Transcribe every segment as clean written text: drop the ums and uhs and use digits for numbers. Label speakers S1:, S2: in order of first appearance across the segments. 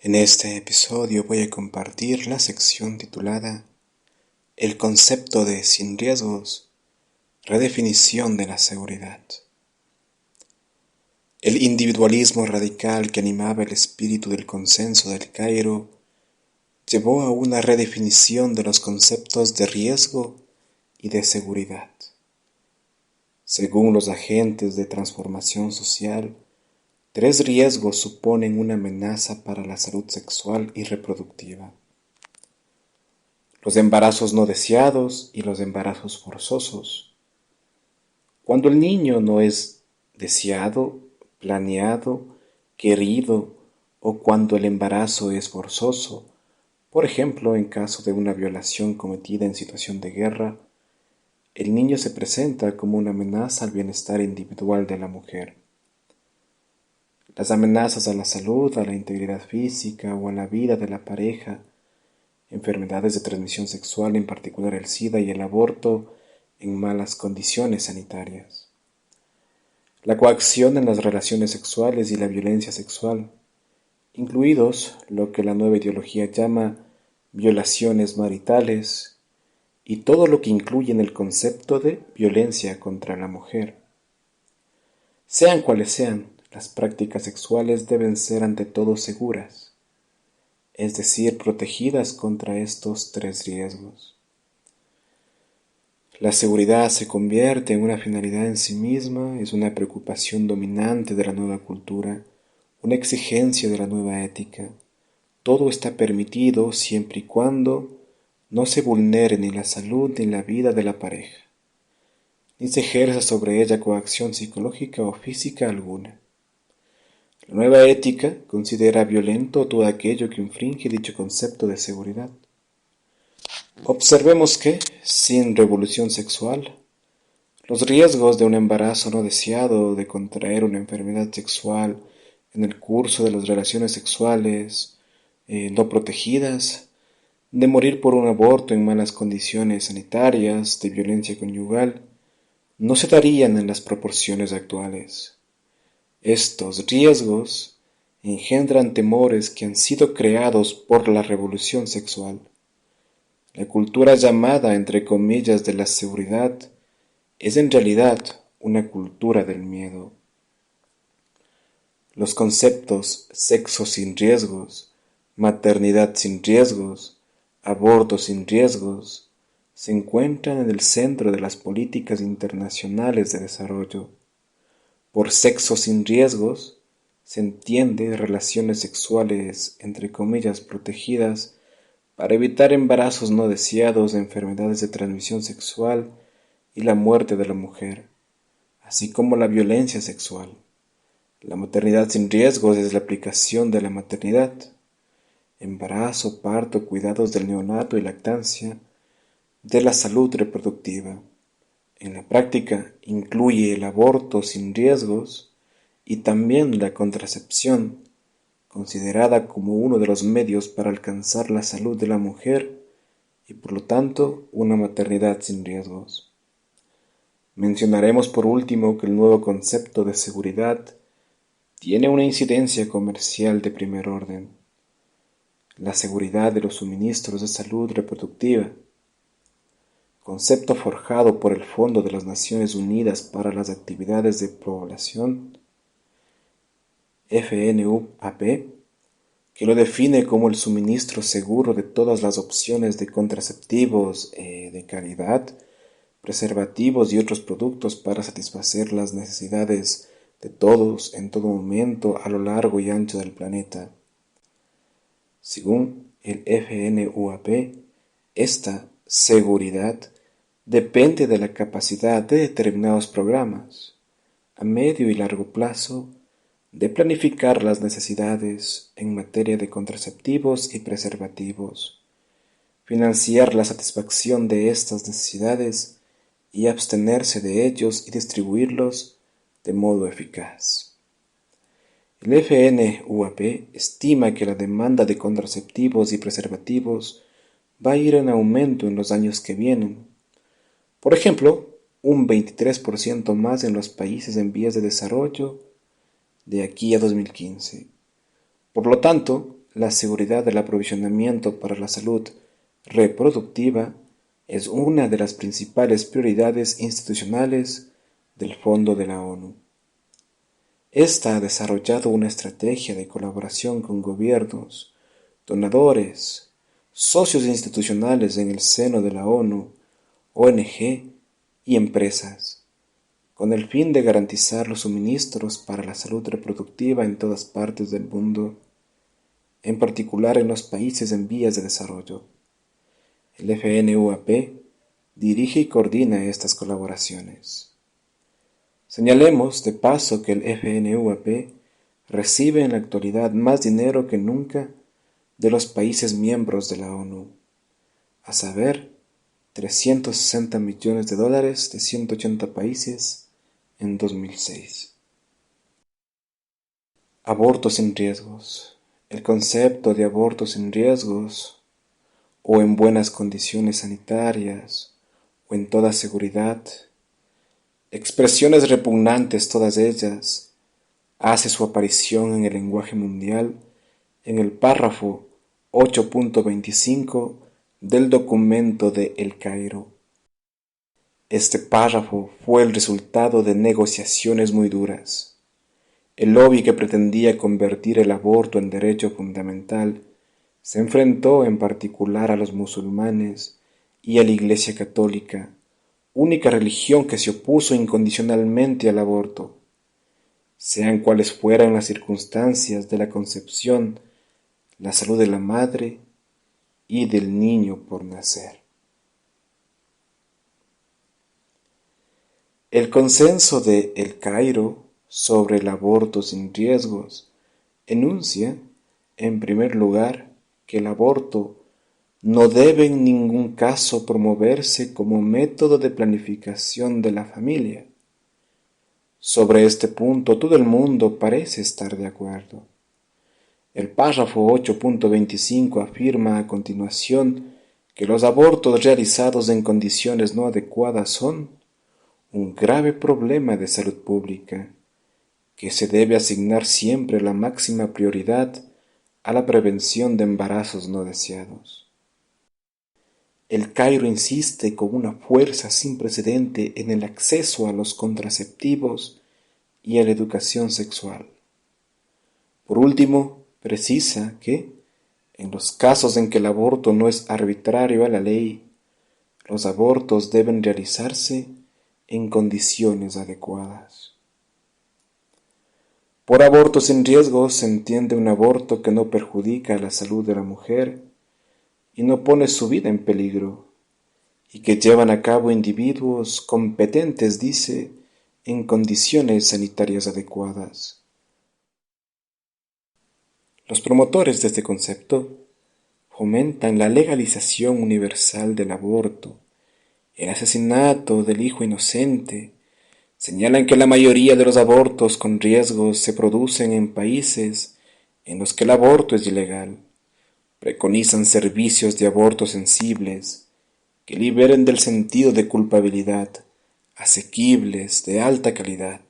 S1: En este episodio voy a compartir la sección titulada El concepto de sin riesgos, redefinición de la seguridad. El individualismo radical que animaba el espíritu del consenso del Cairo llevó a una redefinición de los conceptos de riesgo y de seguridad. Según los agentes de transformación social, 3 riesgos suponen una amenaza para la salud sexual y reproductiva: los embarazos no deseados y los embarazos forzosos. Cuando el niño no es deseado, planeado, querido, o cuando el embarazo es forzoso, por ejemplo, en caso de una violación cometida en situación de guerra, el niño se presenta como una amenaza al bienestar individual de la mujer. Las amenazas a la salud, a la integridad física o a la vida de la pareja, enfermedades de transmisión sexual, en particular el SIDA y el aborto en malas condiciones sanitarias. La coacción en las relaciones sexuales y la violencia sexual, incluidos lo que la nueva ideología llama violaciones maritales y todo lo que incluye en el concepto de violencia contra la mujer. Sean cuales sean, las prácticas sexuales deben ser ante todo seguras, es decir, protegidas contra estos 3 riesgos. La seguridad se convierte en una finalidad en sí misma, es una preocupación dominante de la nueva cultura, una exigencia de la nueva ética. Todo está permitido siempre y cuando no se vulnere ni la salud ni la vida de la pareja, ni se ejerza sobre ella coacción psicológica o física alguna. La nueva ética considera violento todo aquello que infringe dicho concepto de seguridad. Observemos que, sin revolución sexual, los riesgos de un embarazo no deseado, de contraer una enfermedad sexual en el curso de las relaciones sexuales no protegidas, de morir por un aborto en malas condiciones sanitarias, de violencia conyugal, no se darían en las proporciones actuales. Estos riesgos engendran temores que han sido creados por la revolución sexual. La cultura llamada, entre comillas, de la seguridad es en realidad una cultura del miedo. Los conceptos sexo sin riesgos, maternidad sin riesgos, aborto sin riesgos, se encuentran en el centro de las políticas internacionales de desarrollo. Por sexo sin riesgos se entiende relaciones sexuales, entre comillas, protegidas para evitar embarazos no deseados, enfermedades de transmisión sexual y la muerte de la mujer, así como la violencia sexual. La maternidad sin riesgos es la aplicación de la maternidad, embarazo, parto, cuidados del neonato y lactancia, de la salud reproductiva. En la práctica incluye el aborto sin riesgos y también la contracepción, considerada como uno de los medios para alcanzar la salud de la mujer y por lo tanto una maternidad sin riesgos. Mencionaremos por último que el nuevo concepto de seguridad tiene una incidencia comercial de primer orden: la seguridad de los suministros de salud reproductiva, concepto forjado por el Fondo de las Naciones Unidas para las Actividades de Población, FNUAP, que lo define como el suministro seguro de todas las opciones de contraceptivos de calidad, preservativos y otros productos para satisfacer las necesidades de todos en todo momento a lo largo y ancho del planeta. Según el FNUAP, esta seguridad depende de la capacidad de determinados programas, a medio y largo plazo, de planificar las necesidades en materia de contraceptivos y preservativos, financiar la satisfacción de estas necesidades y abstenerse de ellos y distribuirlos de modo eficaz. El FNUAP estima que la demanda de contraceptivos y preservativos va a ir en aumento en los años que vienen. Por ejemplo, un 23% más en los países en vías de desarrollo de aquí a 2015. Por lo tanto, la seguridad del aprovisionamiento para la salud reproductiva es una de las principales prioridades institucionales del Fondo de la ONU. Esta ha desarrollado una estrategia de colaboración con gobiernos, donadores, socios institucionales en el seno de la ONU, ONG y empresas, con el fin de garantizar los suministros para la salud reproductiva en todas partes del mundo, en particular en los países en vías de desarrollo. El FNUAP dirige y coordina estas colaboraciones. Señalemos de paso que el FNUAP recibe en la actualidad más dinero que nunca de los países miembros de la ONU, a saber, 360 millones de dólares de 180 países en 2006. Aborto sin riesgos. El concepto de aborto sin riesgos, o en buenas condiciones sanitarias, o en toda seguridad, expresiones repugnantes todas ellas, hace su aparición en el lenguaje mundial en el párrafo 8.25 del documento de El Cairo. Este párrafo fue el resultado de negociaciones muy duras. El lobby que pretendía convertir el aborto en derecho fundamental se enfrentó en particular a los musulmanes y a la Iglesia Católica, única religión que se opuso incondicionalmente al aborto, sean cuales fueran las circunstancias de la concepción, la salud de la madre y del niño por nacer. El consenso de El Cairo sobre el aborto sin riesgos enuncia, en primer lugar, que el aborto no debe en ningún caso promoverse como método de planificación de la familia. Sobre este punto todo el mundo parece estar de acuerdo. El párrafo 8.25 afirma a continuación que los abortos realizados en condiciones no adecuadas son un grave problema de salud pública, que se debe asignar siempre la máxima prioridad a la prevención de embarazos no deseados. El Cairo insiste con una fuerza sin precedente en el acceso a los contraceptivos y a la educación sexual. Por último, precisa que, en los casos en que el aborto no es arbitrario a la ley, los abortos deben realizarse en condiciones adecuadas. Por aborto sin riesgo se entiende un aborto que no perjudica la salud de la mujer y no pone su vida en peligro, y que llevan a cabo individuos competentes, dice, en condiciones sanitarias adecuadas. Los promotores de este concepto fomentan la legalización universal del aborto, el asesinato del hijo inocente, señalan que la mayoría de los abortos con riesgos se producen en países en los que el aborto es ilegal. Preconizan servicios de aborto sensibles, que liberen del sentido de culpabilidad, asequibles, de alta calidad.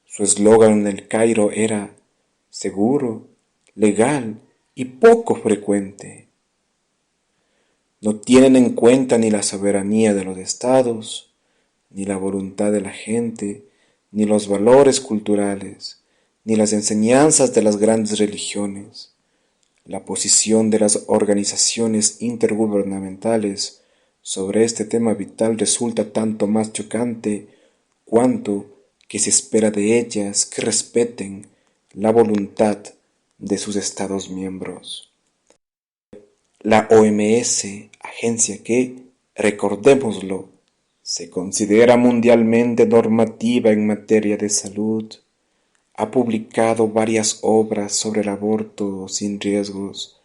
S1: Su eslogan en El Cairo era seguro, legal y poco frecuente. No tienen en cuenta ni la soberanía de los estados, ni la voluntad de la gente, ni los valores culturales, ni las enseñanzas de las grandes religiones. La posición de las organizaciones intergubernamentales sobre este tema vital resulta tanto más chocante cuanto que se espera de ellas que respeten la voluntad de sus Estados miembros. La OMS, agencia que, recordémoslo, se considera mundialmente normativa en materia de salud, ha publicado varias obras sobre el aborto sin riesgos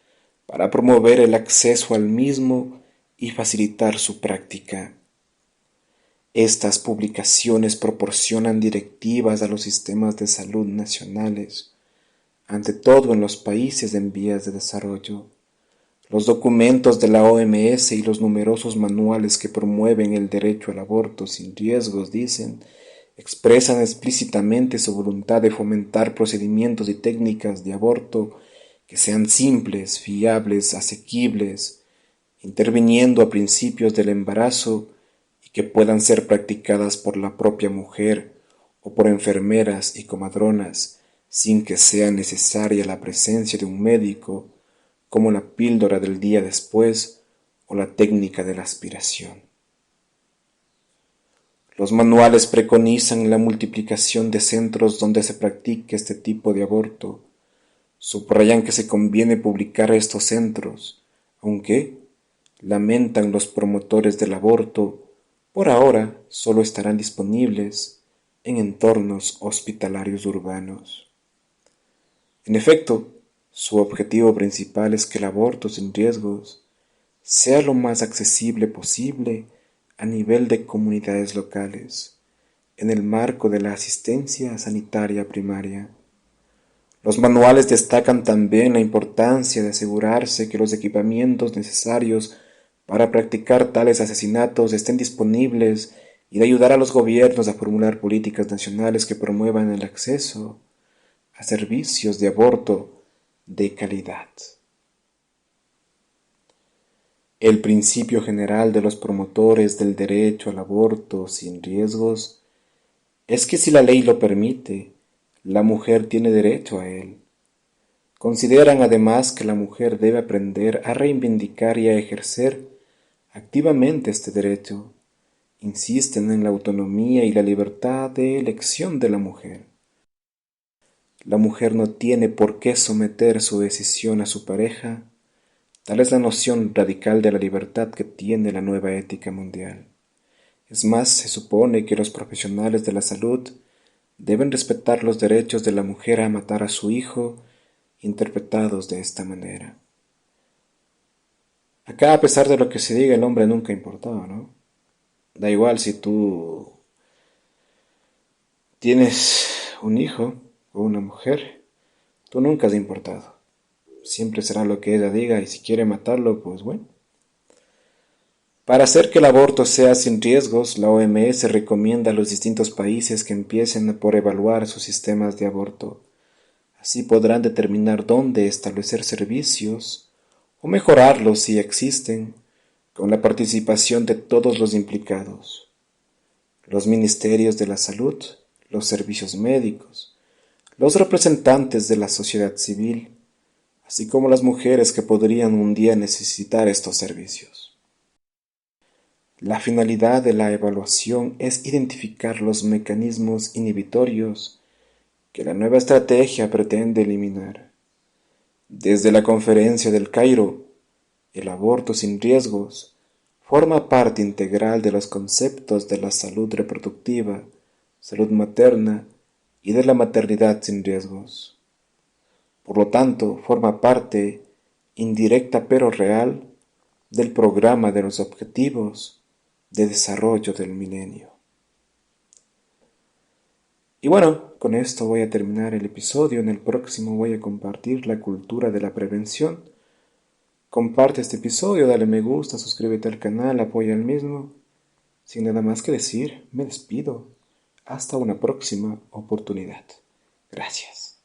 S1: para promover el acceso al mismo y facilitar su práctica. Estas publicaciones proporcionan directivas a los sistemas de salud nacionales, ante todo en los países en vías de desarrollo. Los documentos de la OMS y los numerosos manuales que promueven el derecho al aborto sin riesgos, expresan explícitamente su voluntad de fomentar procedimientos y técnicas de aborto que sean simples, fiables, asequibles, interviniendo a principios del embarazo y que puedan ser practicadas por la propia mujer o por enfermeras y comadronas sin que sea necesaria la presencia de un médico, como la píldora del día después o la técnica de la aspiración. Los manuales preconizan la multiplicación de centros donde se practique este tipo de aborto. Subrayan que se conviene publicar estos centros, aunque, lamentan los promotores del aborto, por ahora solo estarán disponibles en entornos hospitalarios urbanos. En efecto, su objetivo principal es que el aborto sin riesgos sea lo más accesible posible a nivel de comunidades locales, en el marco de la asistencia sanitaria primaria. Los manuales destacan también la importancia de asegurarse que los equipamientos necesarios para practicar tales asesinatos estén disponibles y de ayudar a los gobiernos a formular políticas nacionales que promuevan el acceso a servicios de aborto de calidad. El principio general de los promotores del derecho al aborto sin riesgos es que si la ley lo permite, la mujer tiene derecho a él. Consideran además que la mujer debe aprender a reivindicar y a ejercer activamente este derecho. Insisten en la autonomía y la libertad de elección de la mujer. La mujer no tiene por qué someter su decisión a su pareja. Tal es la noción radical de la libertad que tiene la nueva ética mundial. Es más, se supone que los profesionales de la salud deben respetar los derechos de la mujer a matar a su hijo, interpretados de esta manera. Acá, a pesar de lo que se diga, el hombre nunca ha importado, ¿no? Da igual si tú tienes un hijo o una mujer, tú nunca has importado. Siempre será lo que ella diga y si quiere matarlo, pues bueno. Para hacer que el aborto sea sin riesgos, la OMS recomienda a los distintos países que empiecen por evaluar sus sistemas de aborto. Así podrán determinar dónde establecer servicios o mejorarlos si existen, con la participación de todos los implicados: los ministerios de la salud, los servicios médicos, los representantes de la sociedad civil, así como las mujeres que podrían un día necesitar estos servicios. La finalidad de la evaluación es identificar los mecanismos inhibitorios que la nueva estrategia pretende eliminar. Desde la Conferencia del Cairo, el aborto sin riesgos forma parte integral de los conceptos de la salud reproductiva, salud materna y de la maternidad sin riesgos. Por lo tanto, forma parte, indirecta pero real, del programa de los Objetivos de Desarrollo del Milenio. Y bueno, con esto voy a terminar el episodio. En el próximo voy a compartir la cultura de la prevención. Comparte este episodio, dale me gusta, suscríbete al canal, apoya el mismo. Sin nada más que decir, me despido. Hasta una próxima oportunidad. Gracias.